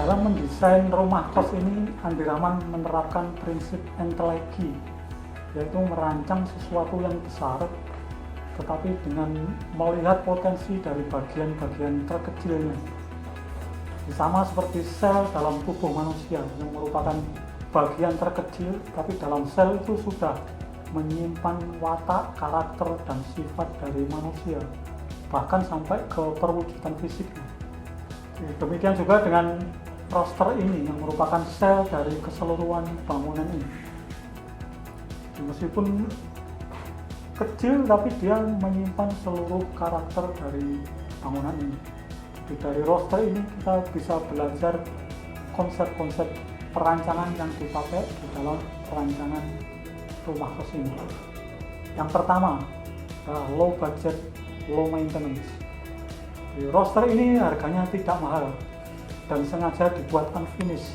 Dalam mendesain rumah kos ini, Andi Rahman menerapkan prinsip entelegi, yaitu merancang sesuatu yang besar, tetapi dengan melihat potensi dari bagian-bagian terkecilnya. Sama seperti sel dalam tubuh manusia yang merupakan bagian terkecil, tapi dalam sel itu sudah menyimpan watak, karakter, dan sifat dari manusia, bahkan sampai ke perwujudan fisiknya. Demikian juga dengan roster ini yang merupakan sel dari keseluruhan bangunan ini. Meskipun kecil, tapi dia menyimpan seluruh karakter dari bangunan ini. Dari roster ini kita bisa belajar konsep-konsep perancangan yang dipakai di dalam perancangan rumah kos ini. Yang pertama, low budget, low maintenance. Di roster ini harganya tidak mahal dan sengaja dibuat unfinished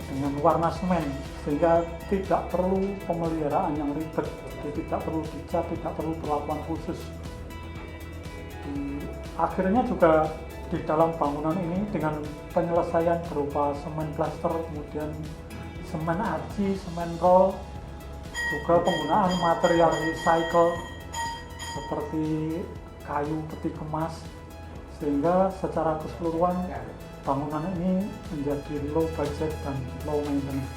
dengan warna semen, sehingga tidak perlu pemeliharaan yang ribet, tidak perlu dicat, tidak perlu perlakuan khusus. Akhirnya juga di dalam bangunan ini dengan penyelesaian berupa semen plaster, kemudian semen arci, semen roll, juga penggunaan material recycle seperti kayu peti kemas, sehingga secara keseluruhan bangunan ini menjadi low budget dan low maintenance.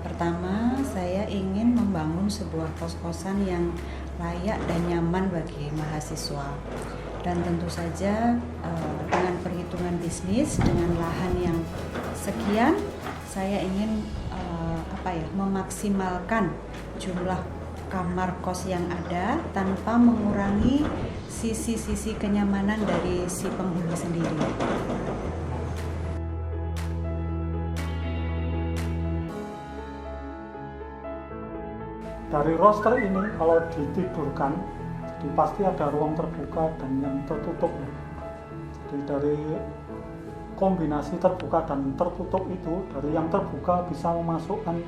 Pertama, saya ingin membangun sebuah kos-kosan yang layak dan nyaman bagi mahasiswa. Dan tentu saja dengan perhitungan bisnis, dengan lahan yang sekian, saya ingin memaksimalkan jumlah kamar kos yang ada tanpa mengurangi sisi-sisi kenyamanan dari si penghuni sendiri. Dari roster ini kalau ditidurkan, jadi pasti ada ruang terbuka dan yang tertutup. Jadi dari kombinasi terbuka dan tertutup itu, dari yang terbuka bisa memasukkan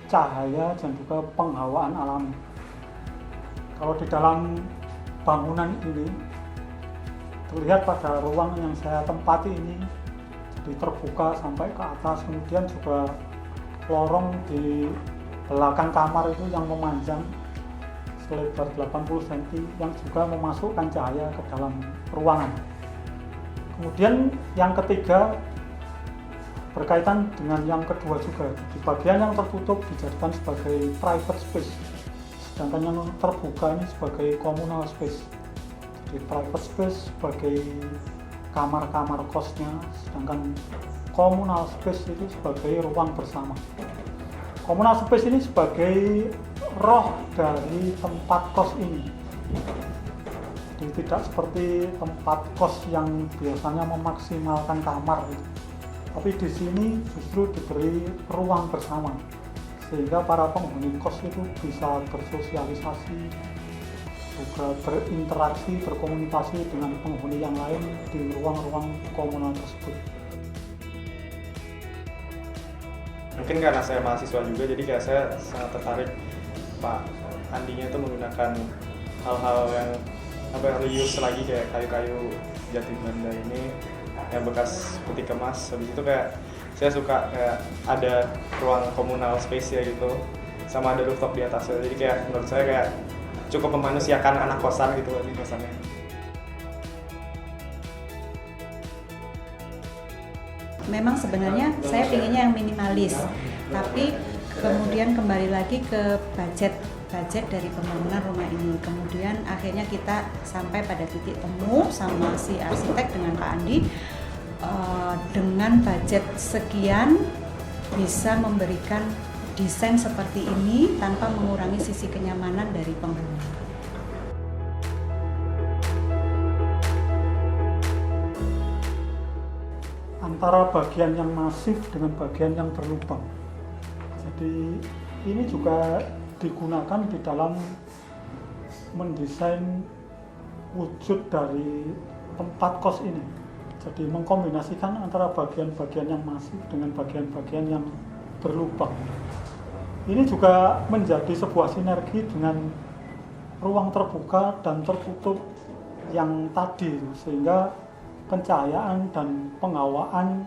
cahaya dan juga penghawaan alami. Kalau di dalam bangunan ini terlihat pada ruang yang saya tempati ini, jadi terbuka sampai ke atas, kemudian juga lorong di belakang kamar itu yang memanjang selebar 80 cm yang juga memasukkan cahaya ke dalam ruangan. Kemudian yang ketiga berkaitan dengan yang kedua juga, di bagian yang tertutup dijadikan sebagai private space, sedangkan yang terbuka ini sebagai communal space. Jadi private space sebagai kamar-kamar kosnya, sedangkan communal space itu sebagai ruang bersama. Communal space ini sebagai roh dari tempat kos ini. Jadi tidak seperti tempat kos yang biasanya memaksimalkan kamar, tapi di sini justru diberi ruang bersama, sehingga para penghuni kos itu bisa bersosialisasi, juga berinteraksi, berkomunikasi dengan penghuni yang lain di ruang-ruang komunal tersebut. Mungkin karena saya mahasiswa juga, jadi kayak saya sangat tertarik Pak Andinya itu menggunakan hal-hal yang reuse lagi, kayak kayu-kayu jati Belanda ini yang bekas peti kemas. Habis itu kayak saya suka kayak ada ruang komunal space ya gitu, sama ada rooftop di atasnya. Jadi kayak menurut saya kayak cukup memanusiakan anak kosan gitu di kosannya. Memang sebenarnya saya pinginnya yang minimalis, tapi kemudian kembali lagi ke budget dari pembangunan rumah ini. Kemudian akhirnya kita sampai pada titik temu sama si arsitek dengan Pak Andi, dengan budget sekian bisa memberikan desain seperti ini tanpa mengurangi sisi kenyamanan dari penghuni. Antara bagian yang masif dengan bagian yang berlubang. Jadi ini juga digunakan di dalam mendesain wujud dari tempat kos ini. Jadi mengkombinasikan antara bagian-bagian yang masif dengan bagian-bagian yang berlubang. Ini juga menjadi sebuah sinergi dengan ruang terbuka dan tertutup yang tadi, sehingga pencahayaan dan penghawaan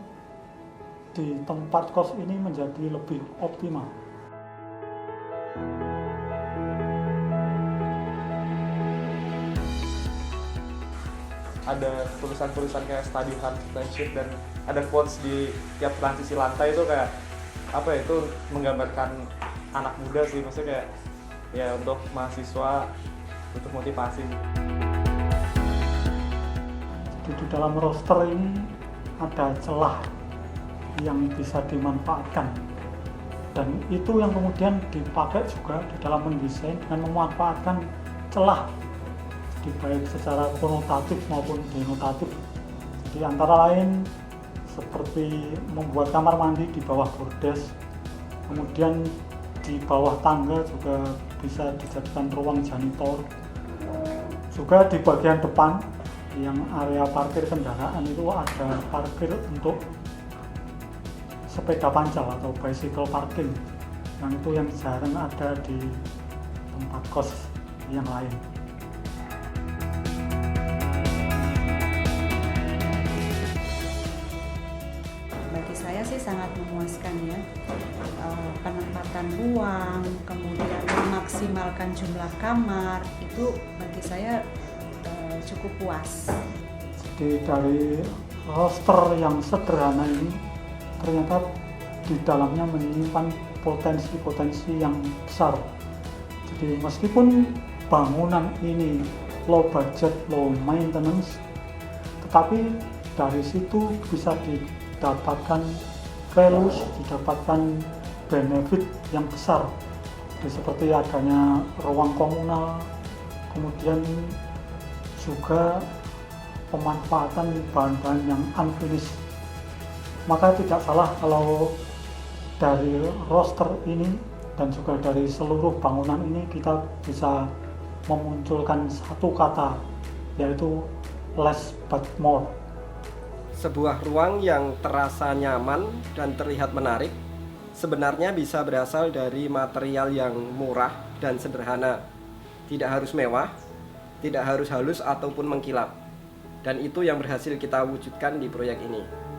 di tempat kos ini menjadi lebih optimal. Ada tulisan-tulisan kayak study hard, friendship, dan ada quotes di tiap transisi lantai itu kayak apa ya, itu menggambarkan anak muda sih, maksudnya kayak ya untuk mahasiswa, untuk motivasi. Di dalam roster ini ada celah yang bisa dimanfaatkan, dan itu yang kemudian dipakai juga di dalam mendesain dengan memanfaatkan celah, jadi baik secara konotatif maupun denotatif. Jadi antara lain seperti membuat kamar mandi di bawah bordes, kemudian di bawah tangga juga bisa dijadikan ruang janitor. Juga di bagian depan yang area parkir kendaraan itu ada parkir untuk sepeda pancal atau bicycle parking, yang itu yang jarang ada di tempat kos yang lain. Bagi saya sih sangat memuaskan ya, penempatan ruang, kemudian memaksimalkan jumlah kamar, itu bagi saya cukup puas. Jadi dari roster yang sederhana ini ternyata di dalamnya menyimpan potensi-potensi yang besar. Jadi meskipun bangunan ini low budget, low maintenance, tetapi dari situ bisa didapatkan values, didapatkan benefit yang besar. Jadi seperti adanya ruang komunal, kemudian juga pemanfaatan bahan-bahan yang unfinished. Maka tidak salah kalau dari roster ini dan juga dari seluruh bangunan ini kita bisa memunculkan satu kata, yaitu less but more. Sebuah ruang yang terasa nyaman dan terlihat menarik sebenarnya bisa berasal dari material yang murah dan sederhana. Tidak harus mewah, tidak harus halus ataupun mengkilap. Dan itu yang berhasil kita wujudkan di proyek ini.